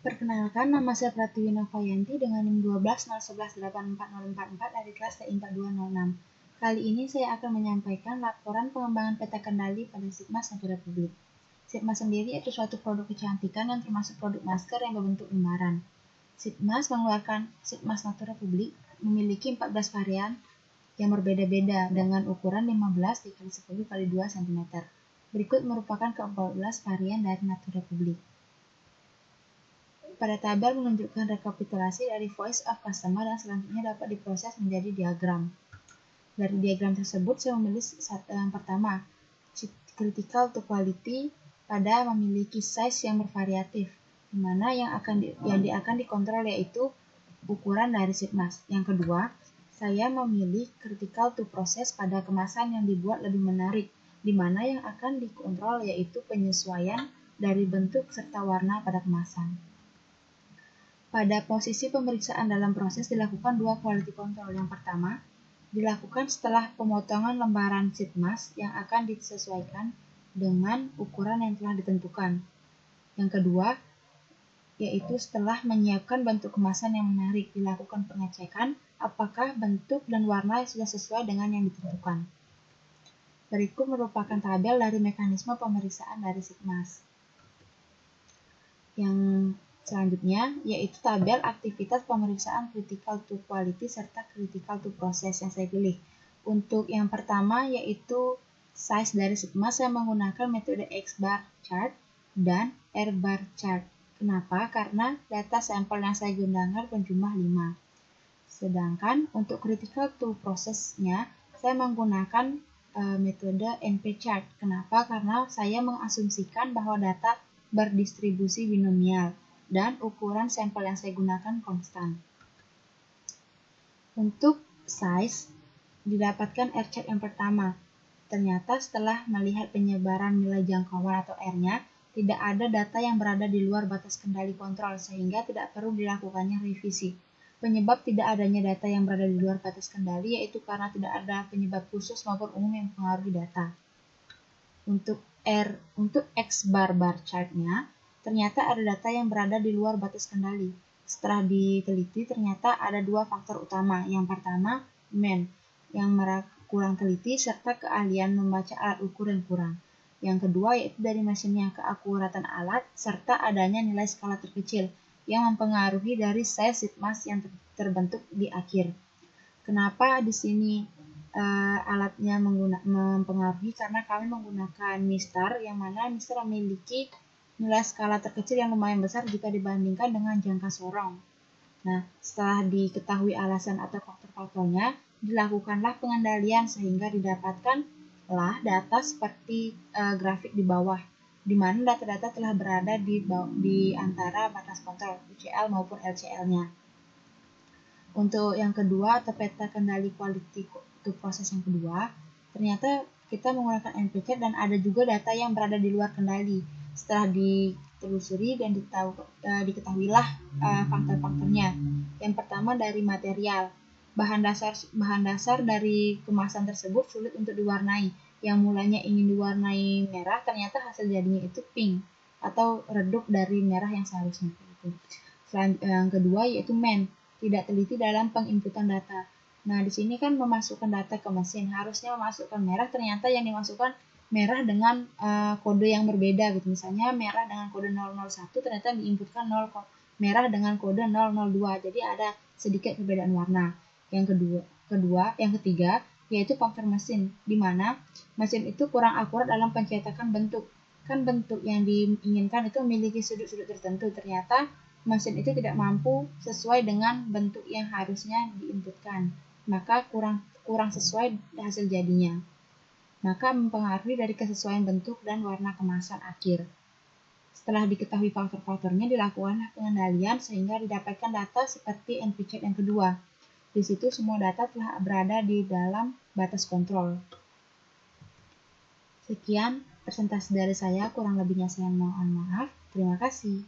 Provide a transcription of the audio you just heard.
Perkenalkan, nama saya Pratiwi Novayanti dengan NIM 1201184044 dari kelas TI 4206. Kali ini saya akan menyampaikan laporan pengembangan peta kendali pada Sitmas Natura Publik. Sitmas sendiri itu suatu produk kecantikan yang termasuk produk masker yang berbentuk lembaran. Sitmas mengeluarkan Sitmas Natura Publik memiliki 14 varian yang berbeda-beda dengan ukuran 15 x 10 x 2 cm. Berikut merupakan ke-14 varian dari Natura Publik. Pada tabel menunjukkan rekapitulasi dari voice of customer dan selanjutnya dapat diproses menjadi diagram. Dari diagram tersebut saya memilih yang pertama, critical to quality pada memiliki size yang bervariatif, di mana yang akan dikontrol yaitu ukuran dari Sitmas. Yang kedua, saya memilih critical to process pada kemasan yang dibuat lebih menarik, di mana yang akan dikontrol yaitu penyesuaian dari bentuk serta warna pada kemasan. Pada posisi pemeriksaan dalam proses dilakukan dua quality control. Yang pertama, dilakukan setelah pemotongan lembaran Sitmas yang akan disesuaikan dengan ukuran yang telah ditentukan. Yang kedua, yaitu setelah menyiapkan bentuk kemasan yang menarik, dilakukan pengecekan apakah bentuk dan warna sudah sesuai dengan yang ditentukan. Berikut merupakan tabel dari mekanisme pemeriksaan dari Sitmas. Yang selanjutnya yaitu tabel aktivitas pemeriksaan critical to quality serta critical to process yang saya pilih. Untuk yang pertama yaitu size dari Sitmas, saya menggunakan metode X-bar chart dan R-bar chart. Kenapa? Karena data sampel yang saya gunakan berjumlah 5. Sedangkan untuk critical to process-nya saya menggunakan metode NP chart. Kenapa? Karena saya mengasumsikan bahwa data berdistribusi binomial dan ukuran sampel yang saya gunakan konstan. Untuk size didapatkan R-chart yang pertama. Ternyata setelah melihat penyebaran nilai jangkauan atau R-nya, tidak ada data yang berada di luar batas kendali kontrol sehingga tidak perlu dilakukannya revisi. Penyebab tidak adanya data yang berada di luar batas kendali yaitu karena tidak ada penyebab khusus maupun umum yang mempengaruhi data. Untuk X-bar chart-nya, ternyata ada data yang berada di luar batas kendali. Setelah diteliti, ternyata ada dua faktor utama. Yang pertama, man, yang kurang teliti serta keahlian membaca alat ukur yang kurang. Yang kedua yaitu dari mesinnya, keakuratan alat serta adanya nilai skala terkecil yang mempengaruhi dari size Sitmas yang terbentuk di akhir. Kenapa di sini alatnya mempengaruhi? Karena kami menggunakan MISTAR, yang mana MISTAR memiliki nilai skala terkecil yang lumayan besar jika dibandingkan dengan jangka sorong. Nah, setelah diketahui alasan atau faktor-faktornya, dilakukanlah pengendalian sehingga didapatkanlah data seperti grafik di bawah, di mana data-data telah berada di antara batas kontrol UCL maupun LCL-nya. Untuk yang kedua atau peta kendali quality to process yang kedua, ternyata kita menggunakan NP chart dan ada juga data yang berada di luar kendali. Setelah ditelusuri dan diketahuilah faktor-faktornya. Yang pertama dari material. Bahan dasar dari kemasan tersebut sulit untuk diwarnai. Yang mulanya ingin diwarnai merah, ternyata hasil jadinya itu pink atau redup dari merah yang seharusnya. Yang kedua yaitu man, tidak teliti dalam penginputan data. Nah, di sini kan memasukkan data ke mesin, harusnya memasukkan merah, ternyata yang dimasukkan merah dengan kode yang berbeda gitu. Misalnya merah dengan kode 001 ternyata diinputkan merah dengan kode 002. Jadi ada sedikit perbedaan warna. Yang ketiga yaitu faktor mesin, di mana mesin itu kurang akurat dalam pencetakan bentuk. Kan bentuk yang diinginkan itu memiliki sudut-sudut tertentu, ternyata mesin itu tidak mampu sesuai dengan bentuk yang harusnya diinputkan, maka kurang sesuai hasil jadinya. Maka mempengaruhi dari kesesuaian bentuk dan warna kemasan akhir. Setelah diketahui faktor-faktornya, dilakukanlah pengendalian sehingga didapatkan data seperti NP chart yang kedua. Di situ semua data telah berada di dalam batas kontrol. Sekian presentasi dari saya, kurang lebihnya saya mohon maaf. Terima kasih.